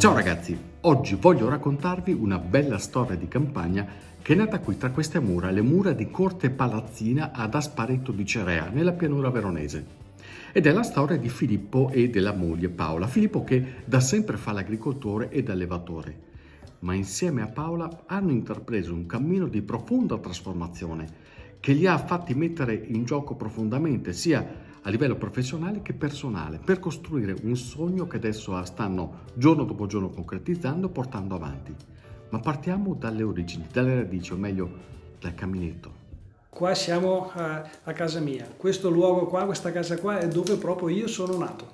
Ciao ragazzi, oggi voglio raccontarvi una bella storia di campagna che è nata qui tra queste mura, le mura di Corte Palazzina ad Asparetto di Cerea, nella pianura veronese. Ed è la storia di Filippo e della moglie Paola. Filippo che da sempre fa l'agricoltore ed allevatore, ma insieme a Paola hanno intrapreso un cammino di profonda trasformazione che li ha fatti mettere in gioco profondamente, sia a livello professionale che personale, per costruire un sogno che adesso stanno giorno dopo giorno concretizzando e portando avanti. Ma partiamo dalle origini, dalle radici, o meglio, dal caminetto. Qua siamo a casa mia. Questo luogo qua, questa casa qua, è dove proprio io sono nato.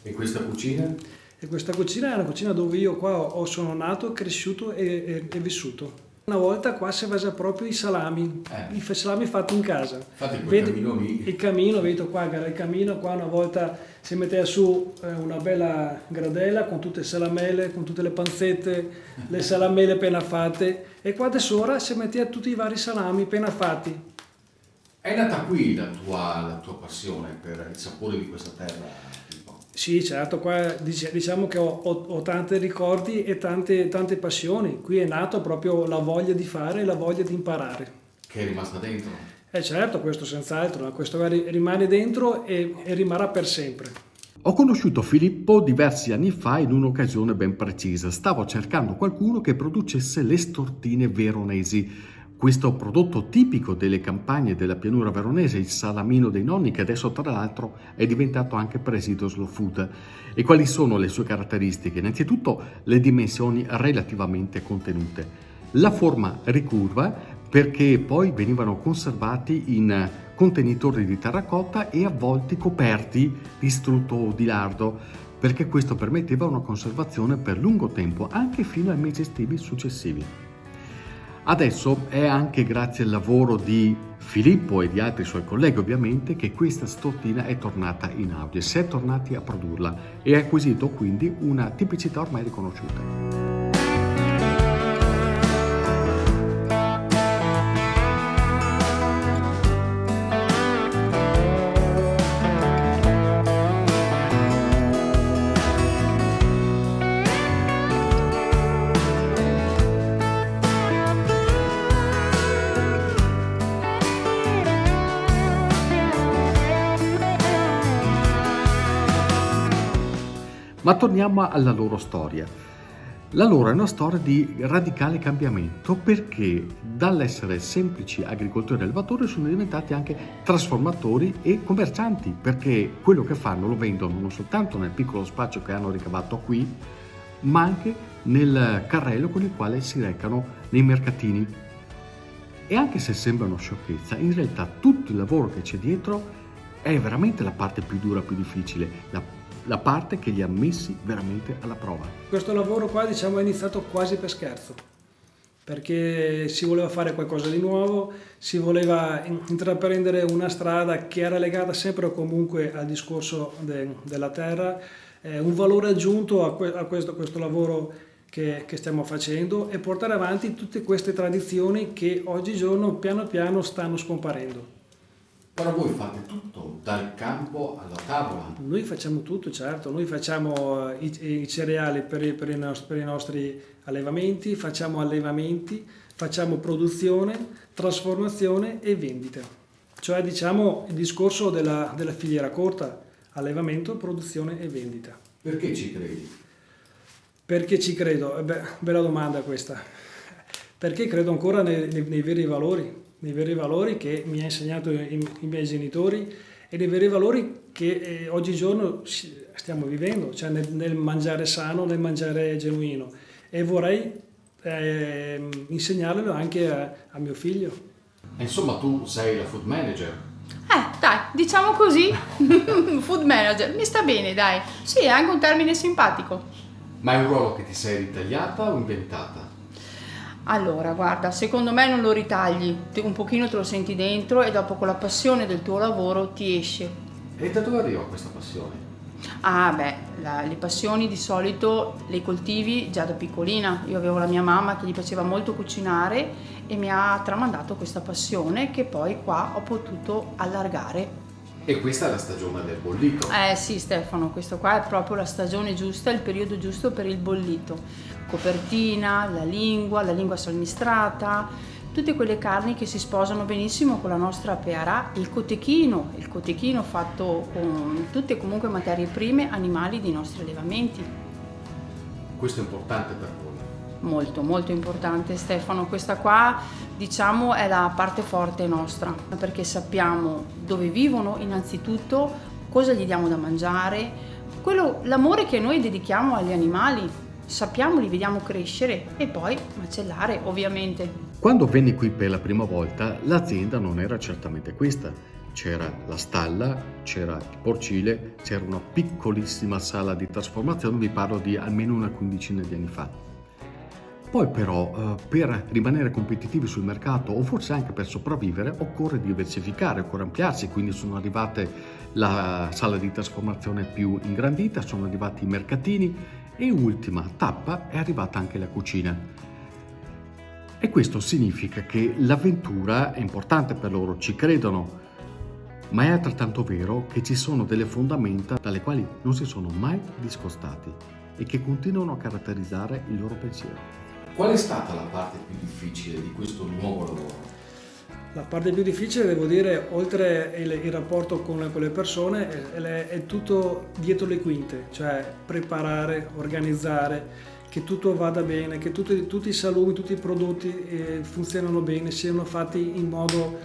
E questa cucina? E questa cucina è una cucina dove io qua sono nato, cresciuto e vissuto. Una volta qua si faceva proprio i salami fatti in casa. Fate quel camino lì. Il camino, vedo qua, il camino, qua una volta si metteva su una bella gradella con tutte le salamelle, con tutte le panzette, le salamelle appena fatte, e qua adesso ora si metteva tutti i vari salami appena fatti. È nata qui la tua passione per il sapore di questa terra? Sì, certo, qua diciamo che ho tanti ricordi e tante passioni. Qui è nato proprio la voglia di fare e la voglia di imparare. Che è rimasta dentro? Certo, questo senz'altro, questo rimane dentro e rimarrà per sempre. Ho conosciuto Filippo diversi anni fa in un'occasione ben precisa. Stavo cercando qualcuno che producesse le stortine veronesi. Questo prodotto tipico delle campagne della pianura veronese, il salamino dei nonni, che adesso tra l'altro è diventato anche presidio slow food. E quali sono le sue caratteristiche? Innanzitutto le dimensioni relativamente contenute. La forma ricurva, perché poi venivano conservati in contenitori di terracotta e avvolti coperti di strutto o di lardo, perché questo permetteva una conservazione per lungo tempo, anche fino ai mesi estivi successivi. Adesso è anche grazie al lavoro di Filippo e di altri suoi colleghi ovviamente che questa stortina è tornata in auge, si è tornati a produrla e ha acquisito quindi una tipicità ormai riconosciuta. Ma torniamo alla loro storia. La loro è una storia di radicale cambiamento perché dall'essere semplici agricoltori e allevatori sono diventati anche trasformatori e commercianti, perché quello che fanno lo vendono non soltanto nel piccolo spazio che hanno ricavato qui, ma anche nel carrello con il quale si recano nei mercatini. E anche se sembra una sciocchezza, in realtà tutto il lavoro che c'è dietro è veramente la parte più dura, più difficile, la parte che li ha messi veramente alla prova. Questo lavoro qua è iniziato quasi per scherzo, perché si voleva fare qualcosa di nuovo, si voleva intraprendere una strada che era legata sempre o comunque al discorso della terra, un valore aggiunto a questo lavoro che stiamo facendo e portare avanti tutte queste tradizioni che oggigiorno piano piano stanno scomparendo. Però voi fate tutto, dal campo alla tavola. Noi facciamo tutto, certo, noi facciamo i cereali per i nostri allevamenti, facciamo produzione, trasformazione e vendita. Cioè il discorso della filiera corta, allevamento, produzione e vendita. Perché ci credi? Perché ci credo? Bella domanda questa. Perché credo ancora nei veri valori che mi ha insegnato i miei genitori e nei veri valori che oggigiorno stiamo vivendo, cioè nel mangiare sano, nel mangiare genuino, e vorrei insegnarlo anche a mio figlio. Insomma, tu sei la food manager. Dai, diciamo così, food manager, mi sta bene, dai. Sì, è anche un termine simpatico. Ma è un ruolo che ti sei ritagliata o inventata? Allora, guarda, secondo me non lo ritagli, un pochino te lo senti dentro e dopo con la passione del tuo lavoro ti esce. E da dove arriva questa passione? Le passioni di solito le coltivi già da piccolina. Io avevo la mia mamma che gli piaceva molto cucinare e mi ha tramandato questa passione che poi qua ho potuto allargare. E questa è la stagione del bollito. Sì Stefano, questo qua è proprio la stagione giusta, il periodo giusto per il bollito. Copertina, la lingua salmistrata, tutte quelle carni che si sposano benissimo con la nostra pearà, il cotechino fatto con tutte comunque materie prime animali dei nostri allevamenti. Questo è importante per voi. Molto, molto importante Stefano, questa qua diciamo è la parte forte nostra, perché sappiamo dove vivono innanzitutto, cosa gli diamo da mangiare, l'amore che noi dedichiamo agli animali, sappiamo, li vediamo crescere e poi macellare ovviamente. Quando venni qui per la prima volta, l'azienda non era certamente questa. C'era la stalla, c'era il porcile, c'era una piccolissima sala di trasformazione, vi parlo di almeno una quindicina di anni fa. Poi però per rimanere competitivi sul mercato o forse anche per sopravvivere occorre diversificare, occorre ampliarsi, quindi sono arrivate la sala di trasformazione più ingrandita, sono arrivati i mercatini e ultima tappa è arrivata anche la cucina. E questo significa che l'avventura è importante per loro, ci credono, ma è altrettanto vero che ci sono delle fondamenta dalle quali non si sono mai discostati e che continuano a caratterizzare il loro pensiero. Qual è stata la parte più difficile di questo nuovo lavoro? La parte più difficile, devo dire, oltre il rapporto con le persone, è tutto dietro le quinte, cioè preparare, organizzare, che tutto vada bene, che tutti i salumi, tutti i prodotti funzionano bene, siano fatti in modo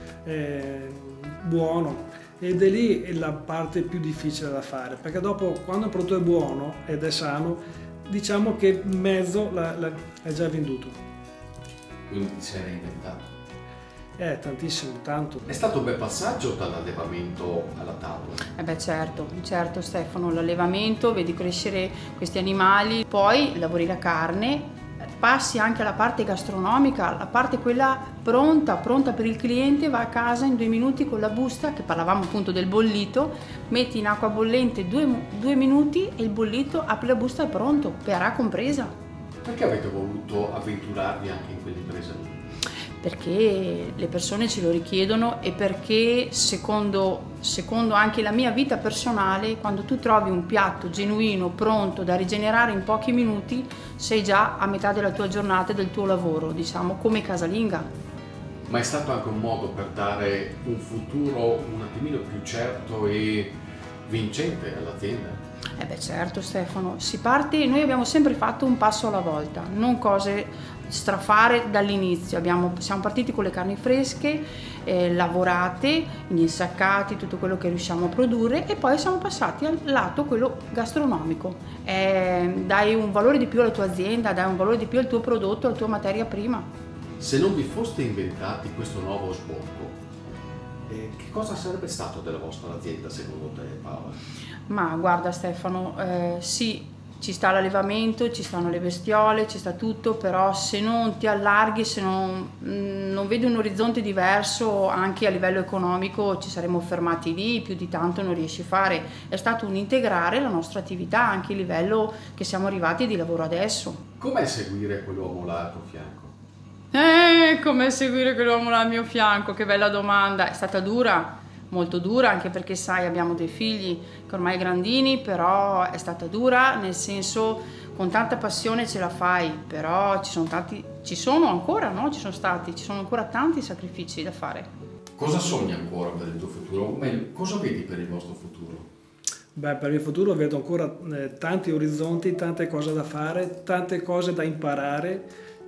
buono. Ed è lì la parte più difficile da fare, perché dopo, quando il prodotto è buono ed è sano, diciamo che mezzo è già venduto. Quindi ti sei reinventato? Tantissimo, tanto. È stato un bel passaggio dall'allevamento alla tavola. Certo Stefano, l'allevamento, vedi crescere questi animali, poi lavori la carne, passi anche alla parte gastronomica, la parte quella pronta per il cliente, va a casa in 2 minuti con la busta, che parlavamo appunto del bollito, metti in acqua bollente 2 minuti e il bollito, apri la busta, è pronto, pearà compresa. Perché avete voluto avventurarvi anche in quell'impresa lì? Perché le persone ce lo richiedono e perché secondo anche la mia vita personale, quando tu trovi un piatto genuino, pronto da rigenerare in pochi minuti, sei già a metà della tua giornata e del tuo lavoro, diciamo come casalinga. Ma è stato anche un modo per dare un futuro un attimino più certo e vincente all'azienda? Certo Stefano, si parte, noi abbiamo sempre fatto un passo alla volta, non cose strafare dall'inizio, siamo partiti con le carni fresche, lavorate, gli insaccati, tutto quello che riusciamo a produrre e poi siamo passati al lato quello gastronomico. Dai un valore di più alla tua azienda, dai un valore di più al tuo prodotto, alla tua materia prima. Se non vi foste inventati questo nuovo sbocco, che cosa sarebbe stato della vostra azienda secondo te, Paola? Ma guarda Stefano, sì, ci sta l'allevamento, ci stanno le bestiole, ci sta tutto, però se non ti allarghi, se non vedi un orizzonte diverso anche a livello economico, ci saremmo fermati lì, più di tanto non riesci a fare. È stato un integrare la nostra attività anche a livello che siamo arrivati di lavoro adesso. Com'è seguire quell'uomo là al tuo fianco? Come seguire quell'uomo là al mio fianco? Che bella domanda, è stata dura. Molto dura, anche perché sai abbiamo dei figli che ormai grandini, però è stata dura, nel senso con tanta passione ce la fai, però ci sono ancora tanti sacrifici da fare. Cosa sogni ancora per il tuo futuro? Cosa vedi per il vostro futuro? Per il futuro vedo ancora tanti orizzonti, tante cose da fare, tante cose da imparare,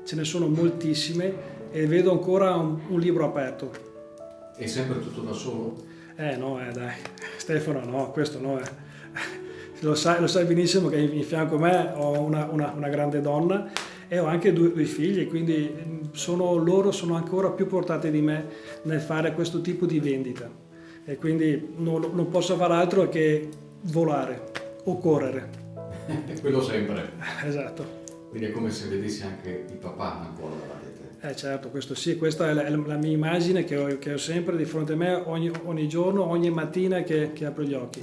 ce ne sono moltissime e vedo ancora un libro aperto. E sempre tutto da solo? Dai, Stefano, no, questo no. Lo sai benissimo che in fianco a me ho una grande donna e ho anche due figli, quindi loro sono ancora più portati di me nel fare questo tipo di vendita. E quindi non posso fare altro che volare o correre. Quello sempre. Esatto. Quindi è come se vedessi anche il papà ancora davanti. Certo, questo sì, questa è la mia immagine che ho sempre di fronte a me ogni giorno, ogni mattina che apro gli occhi.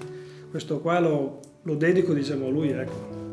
Questo qua lo dedico, diciamo, a lui, ecco.